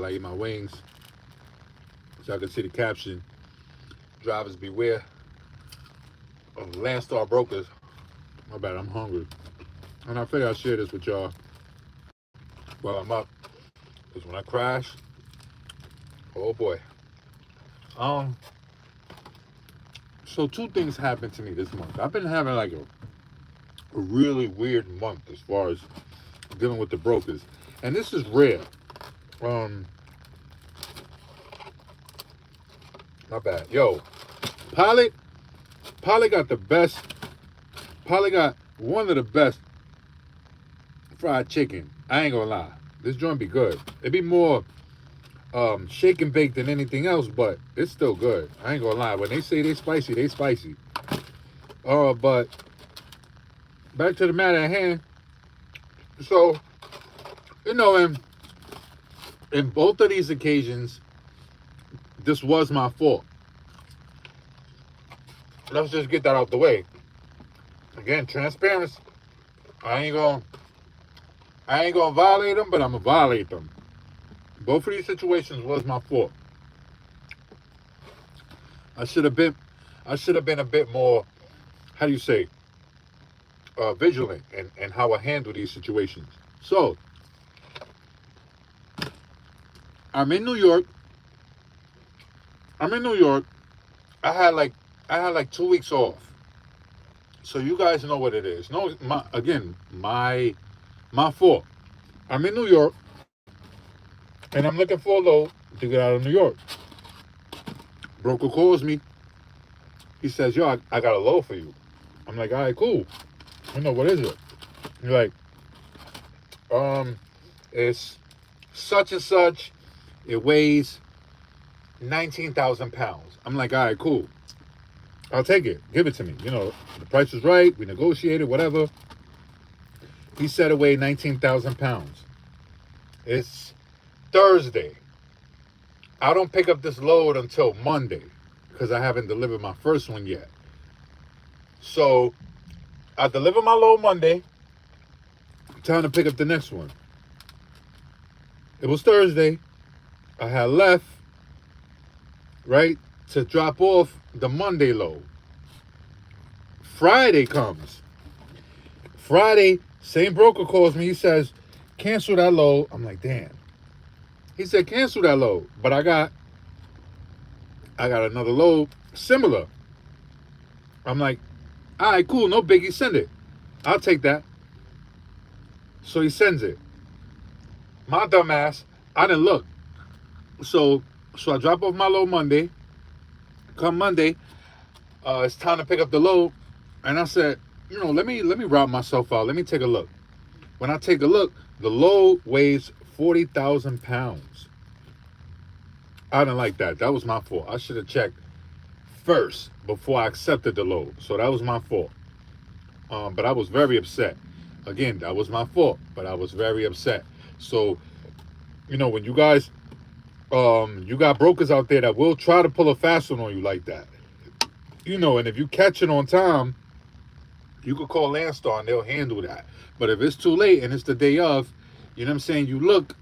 I eat my wings. So I can see the caption, drivers beware of Landstar brokers. My bad, I'm hungry. And I figure I'll share this with y'all while I'm up. Because when I crash, oh boy. Um, so two things happened to me this month. I've been having like a really weird month as far as dealing with the brokers. And this is rare. Um, my bad. Yo, Pilot, Pilot got the best, Pilot got one of the best fried chicken. I ain't gonna lie. This joint be good. It be more shake and bake than anything else, but it's still good. I ain't gonna lie. When they say they spicy, they spicy. But back to the matter at hand. So, you know, in both of these occasions, this was my fault. Let's just get that out the way. Again, transparency. I ain't gonna violate them, but I'm gonna violate them. Both of these situations was my fault. I should have been a bit more, how do you say, vigilant and how I handle these situations. So I'm in New York. I'm in New York. I had like 2 weeks off. So you guys know what it is. No, my fault. I'm in New York and I'm looking for a load to get out of New York. Broker calls me. He says, yo, I got a load for you. I'm like, all right, cool. You know, what is it? He's like, it's such and such. It weighs 19,000 pounds. I'm like, all right, cool. I'll take it. Give it to me. You know, the price is right. We negotiated, whatever. He said it weighed 19,000 pounds. It's Thursday. I don't pick up this load until Monday because I haven't delivered my first one yet. So I deliver my load Monday. Time to pick up the next one. It was Thursday. I had left, right, to drop off the Monday load. Friday comes. Friday, same broker calls me. He says, cancel that load. I'm like, damn. He said, cancel that load. But I got another load similar. I'm like, all right, cool, no biggie, send it. I'll take that. So he sends it. My dumb ass, I didn't look. So I drop off my load Monday. Come Monday, it's time to pick up the load. And I said, you know, let me route myself out. Let me take a look. When I take a look, the load weighs 40,000 pounds. I didn't like that. That was my fault. I should have checked first before I accepted the load. So that was my fault. But I was very upset. Again, that was my fault, but I was very upset. So, you know, when you guys, you got brokers out there that will try to pull a fast one on you like that. You know, and if you catch it on time, you could call Landstar and they'll handle that. But if it's too late and it's the day of, you know what I'm saying, you look,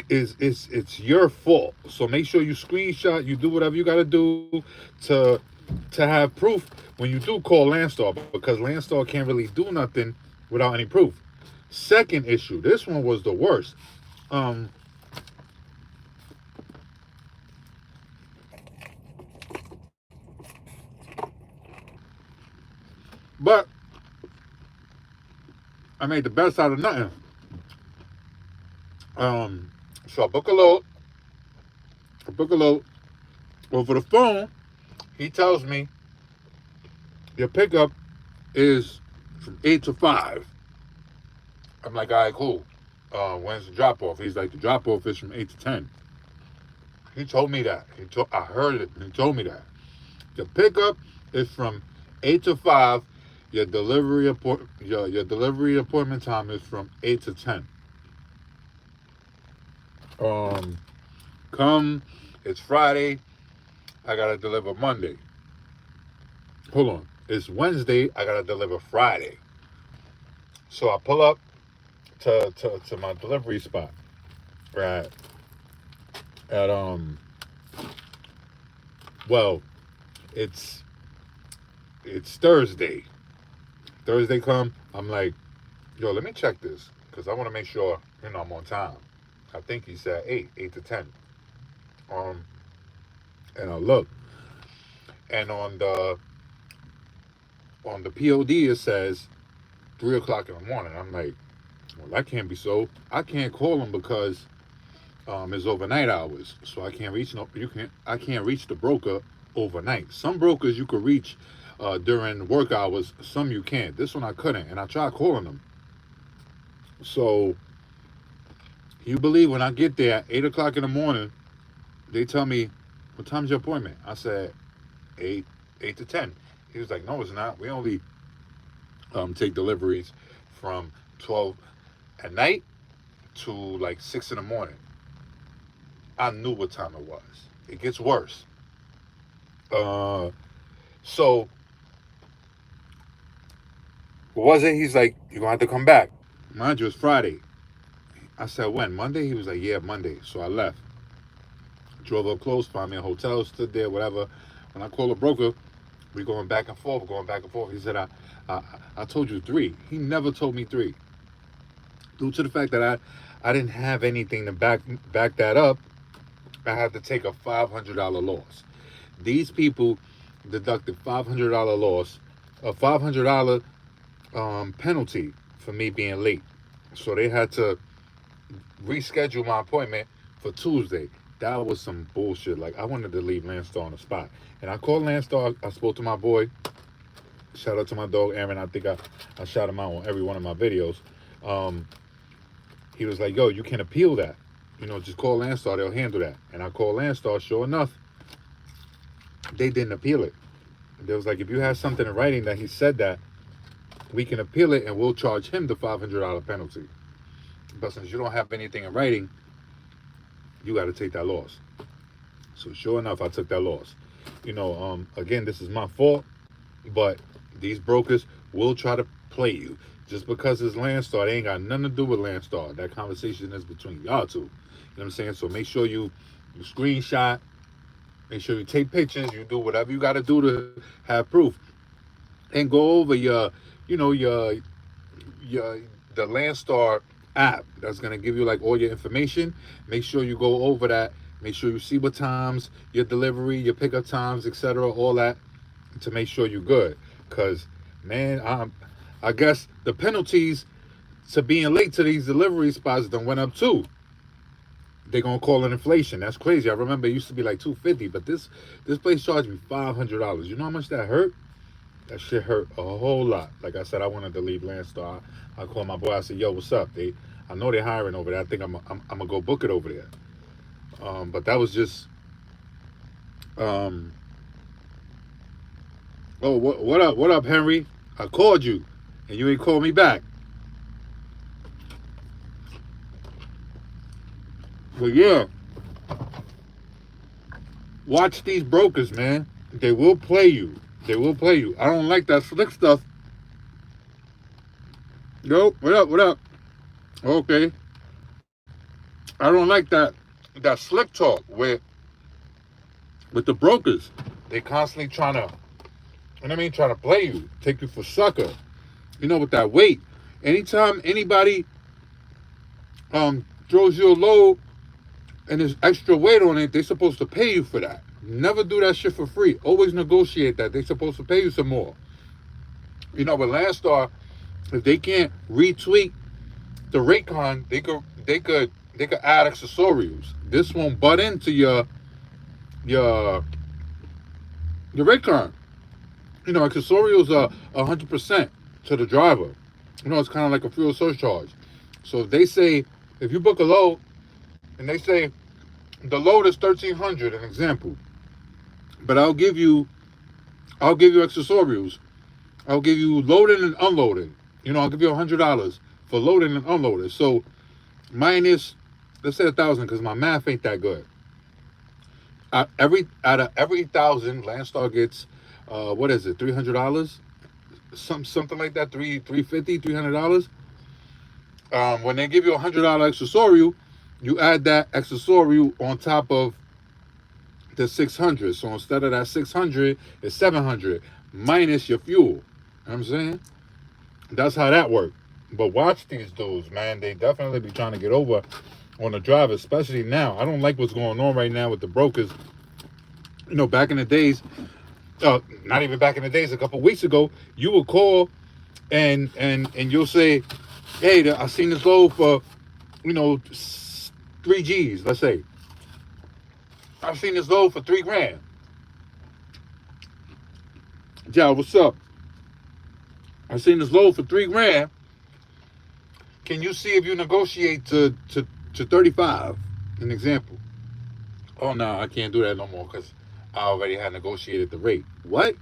it's your fault. So make sure you screenshot, you do whatever you got to do to have proof when you do call Landstar, because Landstar can't really do nothing without any proof. Second issue, this one was the worst. But I made the best out of nothing. So I book a load. Over the phone, he tells me your pickup is from 8 to 5. I'm like, all right, cool. When's the drop off? He's like, the drop off is from 8 to 10. He told me that. I heard it. He told me that. The pickup is from 8 to 5. Your delivery appointment time is from 8 to 10. It's Friday. I gotta deliver Monday. Hold on. It's Wednesday. I gotta deliver Friday. So I pull up to my delivery spot. Right. at well, it's it's Thursday. Thursday come, I'm like, yo, let me check this because I want to make sure I'm on time. I think he said 8 to 10. Um, and I look, and on the POD it says 3 o'clock in the morning. I'm like, well, that can't be so. I can't call him because it's overnight hours, so I can't reach no. You can't. I can't reach the broker overnight. Some brokers you could reach during work hours. Some you can't. This one I couldn't, and I tried calling them. So you believe when I get there at 8 o'clock in the morning, they tell me, "What time's your appointment?" I said, 8 to 10. He was like, "No, it's not. We only take deliveries from 12 at night to like 6 in the morning." I knew what time it was. It gets worse. Uh, so what was it? He's like, "You're gonna have to come back." Mind you, it's Friday. I said, "When? Monday?" He was like, "Yeah, Monday." So I left. Drove up close, found me a hotel, stood there, whatever. When I called a broker, we going back and forth, going back and forth. He said, I, I told you 3. He never told me 3. Due to the fact that I didn't have anything to back that up, I had to take a $500 loss. These people deducted $500 loss, a $500 penalty for me being late. So they had to reschedule my appointment for Tuesday. That was some bullshit. Like, I wanted to leave Landstar on the spot. And I called Landstar. I spoke to my boy. Shout out to my dog, Aaron. I think I shout him out on every one of my videos. Um, he was like, yo, you can appeal that. Just call Landstar. They'll handle that. And I called Landstar. Sure enough, they didn't appeal it. They was like, if you have something in writing that he said that, we can appeal it and we'll charge him the $500 penalty. But since you don't have anything in writing, you got to take that loss. So sure enough, I took that loss. Again, this is my fault, but these brokers will try to play you. Just because it's Landstar, they ain't got nothing to do with Landstar. That conversation is between y'all two. You know what I'm saying? So make sure you screenshot, make sure you take pictures, you do whatever you got to do to have proof. And go over your the Landstar app that's gonna give you like all your information. Make sure you go over that. Make sure you see what times your delivery, your pickup times, etc. All that to make sure you're good. Cause man, I guess the penalties to being late to these delivery spots done went up too. They're gonna call it inflation. That's crazy. I remember it used to be like $250, but this place charged me $500. You know how much that hurt? That shit hurt a whole lot. Like I said, I wanted to leave Landstar. I called my boy. I said, "Yo, what's up?" I know they're hiring over there. I think I'm gonna go book it over there. But that was just. Um, oh, what up? What up, Henry? I called you, and you ain't called me back. But yeah, watch these brokers, man. They will play you. They will play you. I don't like that slick stuff. Yo, what up? What up? Okay. I don't like that slick talk with the brokers. They constantly trying to, you know what I mean, trying to play you, take you for sucker. With that weight. Anytime anybody throws you a load and there's extra weight on it, they're supposed to pay you for that. Never do that shit for free. Always negotiate that. They're supposed to pay you some more. With Landstar, if they can't retweak the rate con, they could add accessories. This won't butt into your rate con. Accessories are 100% to the driver. It's kind of like a fuel surcharge. So if you book a load and they say the load is 1,300, an example, but I'll give you accessories. I'll give you loading and unloading. I'll give you $100 for loading and unloading. So minus, let's say 1,000, because my math ain't that good. Out of every 1,000, Landstar gets what is it, $300? Something like that, $350, $300. When they give you $100 accessory, you add that accessory on top of the 600. So instead of that 600, it's 700 minus your fuel. You know what I'm saying? That's how that works. But watch these dudes, man. They definitely be trying to get over on the drive, especially now. I don't like what's going on right now with the brokers. You know, back in the days, not even back in the days, a couple of weeks ago, you would call and you'll say, hey, I seen this load for, you know, 3 G's, let's say. I've seen this load for 3 grand. Yeah, what's up? I seen this load for 3 grand. Can you see if you negotiate to 35? An example. Oh no, I can't do that no more because I already had negotiated the rate. What?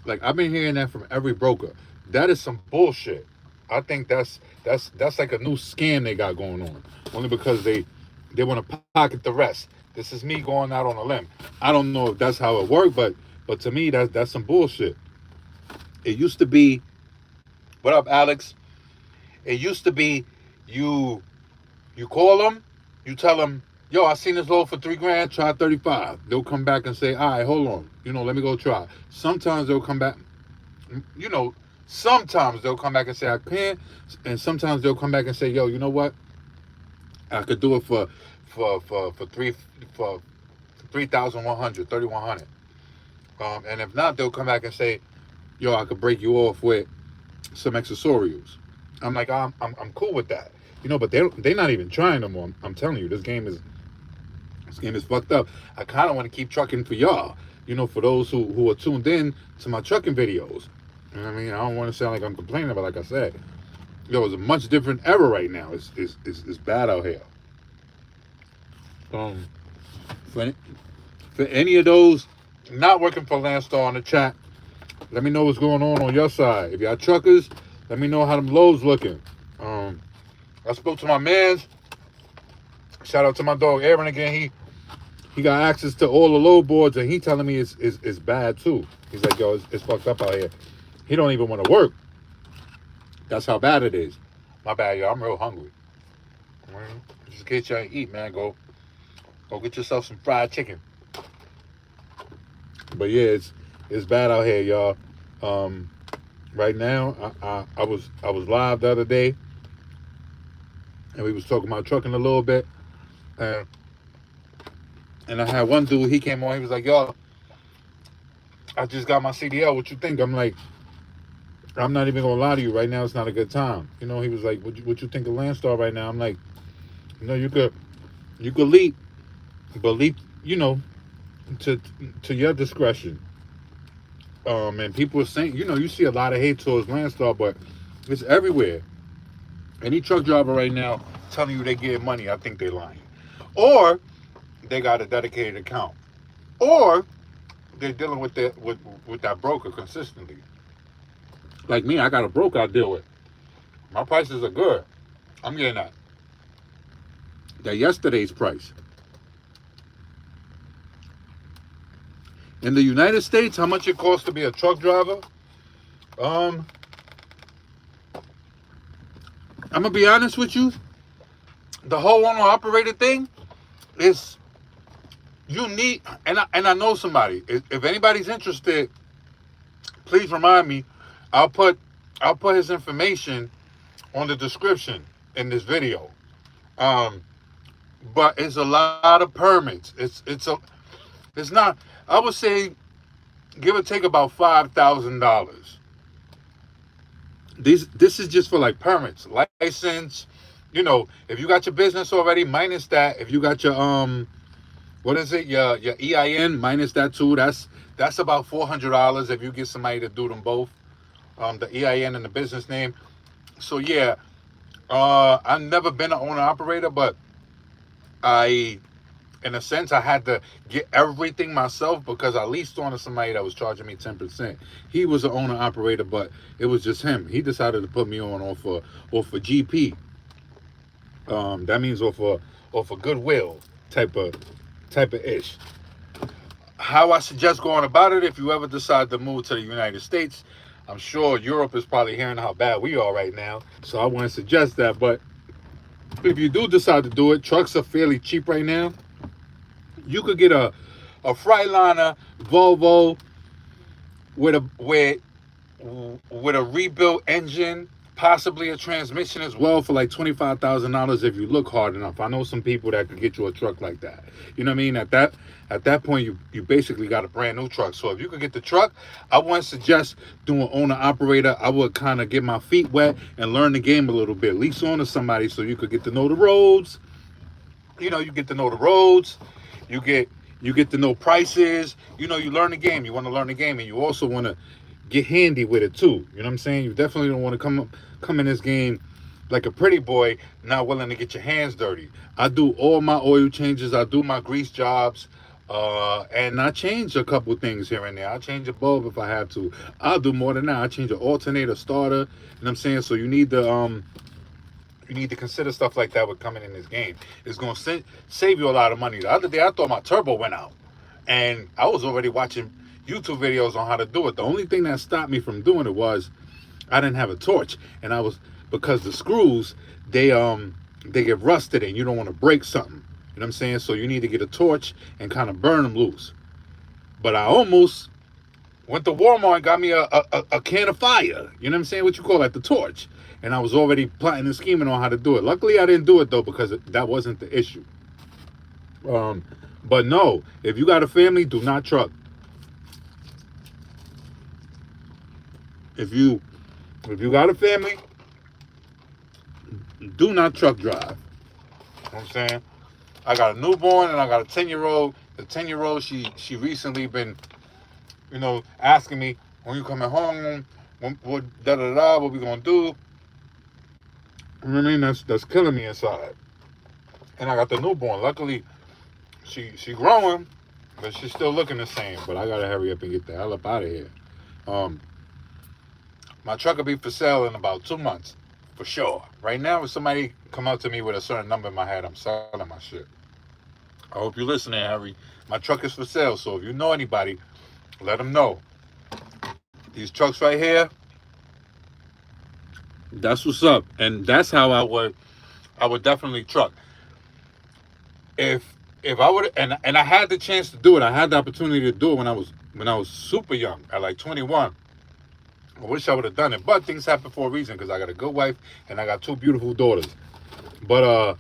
Like I've been hearing that from every broker. That is some bullshit. I think that's like a new scam they got going on. Only because they want to pocket the rest. This is me going out on a limb. I don't know if that's how it worked, but to me that's some bullshit. It used to be, what up, Alex? It used to be you you call them, you tell them, yo, I seen this load for 3 grand, try 35. They'll come back and say, all right, hold on, let me go try. Sometimes they'll come back, you know, sometimes they'll come back and say I can't, and sometimes they'll come back and say, yo, you know what? I could do it for 3,100, 3,100. And if not, they'll come back and say, yo, I could break you off with some accessorials. I'm like, I'm cool with that, but they're not even trying no more. I'm telling you, this game is fucked up. I kind of want to keep trucking for y'all, for those who are tuned in to my trucking videos. You know what I mean? I don't want to sound like I'm complaining, but like I said, it's a much different era right now. It's bad out here. For any of those not working for Landstar in the chat, let me know what's going on your side. If y'all truckers, let me know how them loads looking. I spoke to my mans. Shout out to my dog Aaron again. He got access to all the load boards, and he telling me it's bad too. He's like, yo, it's fucked up out here. He don't even want to work. That's how bad it is. My bad, y'all. I'm real hungry. Just in case y'all ain't eat, man, go get yourself some fried chicken. But yeah, it's bad out here, y'all. Right now, I was live the other day, and we was talking about trucking a little bit, and I had one dude. He came on. He was like, "Yo, I just got my CDL. What you think?" I'm like, "I'm not even gonna lie to you. Right now, it's not a good time." He was like, "What you think of Landstar right now?" I'm like, you could leap, but leap, to your discretion." And people are saying, you see a lot of hate towards Landstar, but it's everywhere. Any truck driver right now telling you they get money, I think they're lying. Or they got a dedicated account. Or they're dealing with that broker consistently. Like me, I got a broker I deal with. My prices are good. I'm getting that yesterday's price. In the United States, how much it costs to be a truck driver? I'm gonna be honest with you. The whole owner-operator thing is unique, and I know somebody. If anybody's interested, please remind me. I'll put his information on the description in this video. But it's a lot of permits. It's not. I would say, give or take about $5,000. This is just for like permits, license. If you got your business already, minus that. If you got your what is it? Your EIN, minus that too. That's about $400 if you get somebody to do them both. The EIN and the business name. So yeah, I've never been an owner operator, but in a sense, I had to get everything myself because I leased on to somebody that was charging me 10%. He was an owner operator, but it was just him. He decided to put me on off for GP. That means off for goodwill type of ish. How I suggest going about it if you ever decide to move to the United States. I'm sure Europe is probably hearing how bad we are right now, so I want to suggest that. But if you do decide to do it, trucks are fairly cheap right now. You could get a Freightliner Volvo with a rebuilt engine, possibly a transmission as well for like $25,000 if you look hard enough. I know some people that could get you a truck like that. You know what I mean? At that point, you basically got a brand new truck. So if you could get the truck, I wouldn't suggest doing owner operator. I would kind of get my feet wet and learn the game a little bit. Lease on to somebody so you could get to know the roads. You get to know the roads. You get you get to know prices. You learn the game. You want to learn the game, and you also want to get handy with it too. You know what I'm saying? You definitely don't want to come in this game like a pretty boy, not willing to get your hands dirty. I do all my oil changes. I do my grease jobs. And I change a couple things here and there. I change a bulb if I have to. I'll do more than that. I change an alternator, starter. You know what I'm saying? So you need to consider stuff like that with coming in this game. It's going to save you a lot of money. The other day, I thought my turbo went out, and I was already watching YouTube videos on how to do it. The only thing that stopped me from doing it was I didn't have a torch, and I was because the screws they get rusted, and you don't want to break something. You know what I'm saying? So you need to get a torch and kind of burn them loose. But I almost went to Walmart and got me a can of fire. You know what I'm saying? What you call that, the torch. And I was already plotting and scheming on how to do it. Luckily, I didn't do it though because that wasn't the issue. But no, if you got a family, do not truck. If you got a family, do not truck drive. You know what I'm saying? I got a newborn and I got a 10-year-old. The 10-year-old, she recently been, asking me, when you coming home, what what we gonna do? You know what I mean? That's killing me inside. And I got the newborn. Luckily, she growing, but she's still looking the same. But I gotta hurry up and get the hell up out of here. Um, my truck will be for sale in about 2 months, for sure. Right now, if somebody come up to me with a certain number in my head, I'm selling my shit. I hope you're listening, Harry. My truck is for sale, so if you know anybody, let them know. These trucks right here, that's what's up, and that's how I would definitely truck. If I would, and I had the chance to do it, I had the opportunity to do it when I was super young, at like 21. I wish I would have done it, but things happen for a reason because I got a good wife and I got two beautiful daughters. But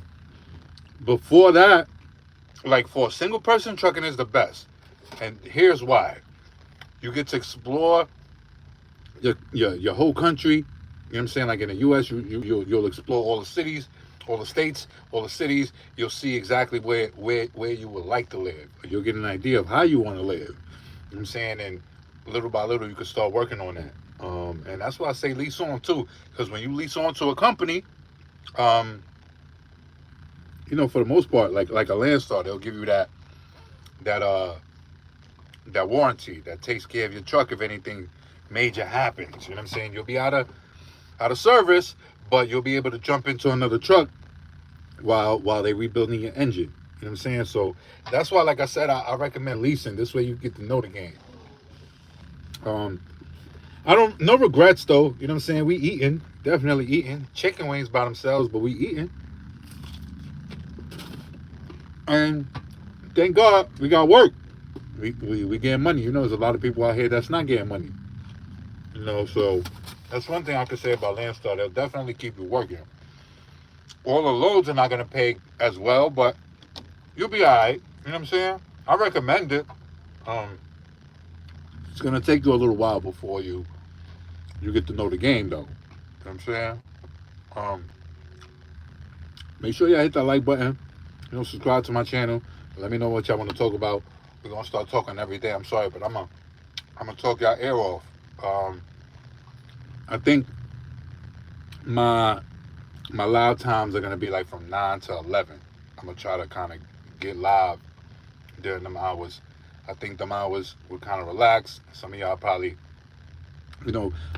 before that, like for a single person, trucking is the best, and here's why: you get to explore your whole country. You know what I'm saying? Like in the U.S., you'll explore all the cities, all the states, all the cities. You'll see exactly where you would like to live. You'll get an idea of how you want to live. You know what I'm saying? And little by little, you can start working on that. And that's why I say lease on too, because when you lease on to a company, um, for the most part, like a Landstar, they'll give you that uh that warranty that takes care of your truck if anything major happens. You know what I'm saying? You'll be out of service, but you'll be able to jump into another truck while they rebuilding your engine. You know what I'm saying? So that's why, like I said, I recommend leasing. This way you get to know the game. Um, I don't no regrets though. You know what I'm saying? We eating, definitely eating chicken wings by themselves, but we eating, and thank God we got work. We getting money. There's a lot of people out here that's not getting money. So that's one thing I could say about Landstar. They'll definitely keep you working. All the loads are not gonna pay as well, but you'll be alright. You know what I'm saying? I recommend it. Um, it's gonna take you a little while before you get to know the game, though. You know what I'm saying? Um, make sure y'all hit that like button. Subscribe to my channel. Let me know what y'all want to talk about. We're gonna start talking every day. I'm sorry, but I'm gonna talk y'all ear off. I think my live times are gonna be like from 9 to 11. I'm gonna try to kind of get live during them hours. I think them hours will kind of relax. Some of y'all probably,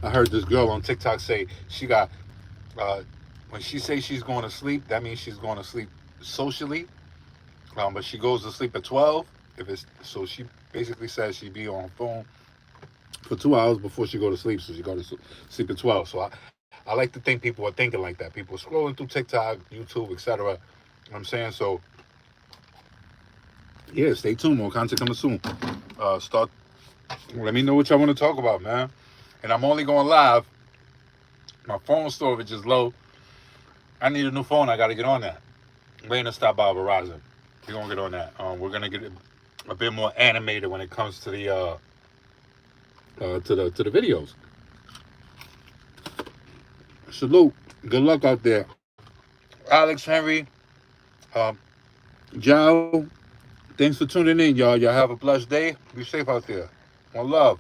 I heard this girl on TikTok say she got, when she says she's going to sleep, that means she's going to sleep socially. But she goes to sleep at 12. So she basically says she be on her phone for 2 hours before she go to sleep. So she go to sleep at 12. So I like to think people are thinking like that. People scrolling through TikTok, YouTube, etc. You know what I'm saying? So yeah, stay tuned. More content coming soon. Start. Let me know what y'all want to talk about, man. And I'm only going live. My phone storage is low. I need a new phone. I got to get on that. I'm waiting to stop by Verizon. We're gonna get on that. We're gonna get a bit more animated when it comes to the to the videos. Salute. Good luck out there, Alex Henry, um, Joe. Thanks for tuning in, y'all. Y'all have a blessed day. Be safe out there. One love.